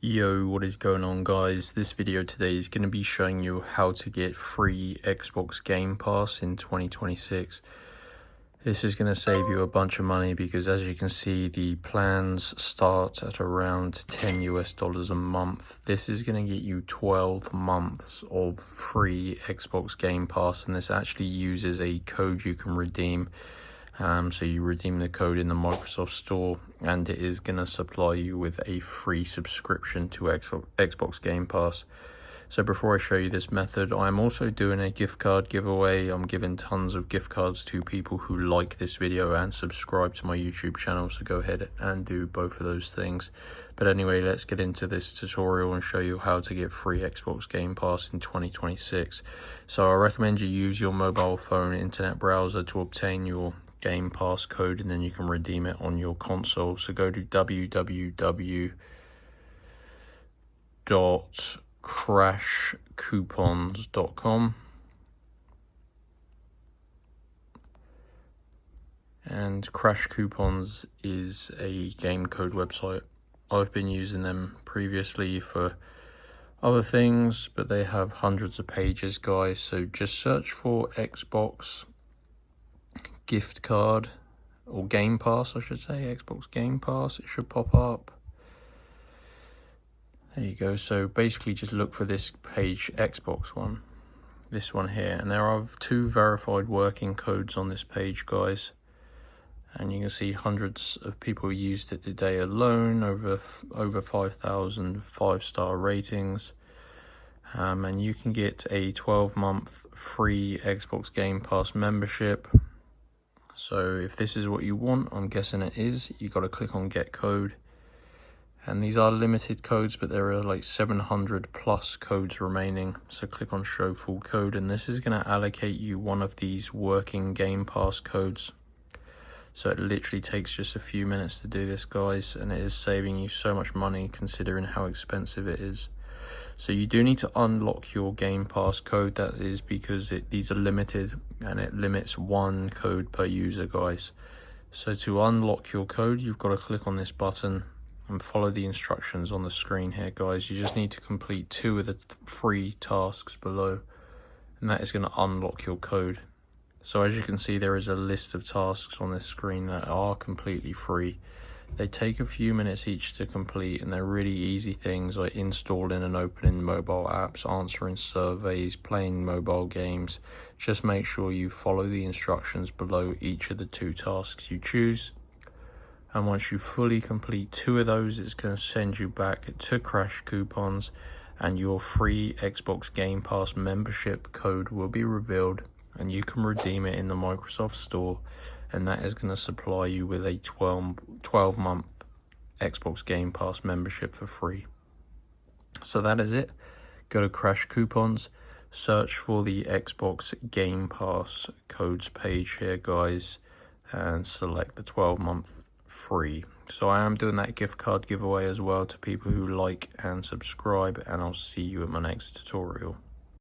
Yo, what is going on, guys? This video today is going to be showing you how to get free Xbox Game Pass in 2026. This is going to save you a bunch of money because, as you can see, the plans start at around $10 a month. This is going to get you 12 months of free Xbox Game Pass, and this actually uses a code you can redeem. So you redeem the code in the Microsoft Store, and it is going to supply you with a free subscription to Xbox Game Pass. So before I show you this method, I'm also doing a gift card giveaway. I'm giving tons of gift cards to people who like this video and subscribe to my YouTube channel, so go ahead and do both of those things. But anyway, let's get into this tutorial and show you how to get free Xbox Game Pass in 2026. So I recommend you use your mobile phone internet browser to obtain your Game Pass code, and then you can redeem it on your console. So go to www.crashcoupons.com, and Crash Coupons is a game code website. I've been using them previously for other things, but they have hundreds of pages, guys. So just search for Xbox gift card, or Game Pass I should say, Xbox Game Pass. It should pop up. There you go. So basically just look for this page, Xbox one, this one here, and there are 2 verified working codes on this page, guys, and you can see hundreds of people used it today alone, over 5,000 5-star ratings. And you can get a 12-month free Xbox Game Pass membership. So if this is what you want, I'm guessing it is, you got to click on get code. And these are limited codes, but there are like 700 plus codes remaining. So click on show full code, and this is going to allocate you one of these working Game Pass codes. So it literally takes just a few minutes to do this, guys, and it is saving you so much money considering how expensive it is. So you do need to unlock your Game Pass code. That is because these are limited, and it limits 1 code per user, guys. So to unlock your code, you've got to click on this button and follow the instructions on the screen here, guys. You just need to complete 2 of the 3 tasks below, and that is going to unlock your code. So as you can see, there is a list of tasks on this screen that are completely free. They take a few minutes each to complete, and they're really easy things like installing and opening mobile apps, answering surveys, playing mobile games. Just make sure you follow the instructions below each of the 2 tasks you choose. And once you fully complete 2 of those, it's going to send you back to Crash Coupons, and your free Xbox Game Pass membership code will be revealed, and you can redeem it in the Microsoft Store, and that is going to supply you with a 12-month Xbox Game Pass membership for free. So that is it. Go to Crash Coupons, search for the Xbox Game Pass codes page here, guys, and select the 12-month free. So I am doing that gift card giveaway as well to people who like and subscribe, and I'll see you in my next tutorial.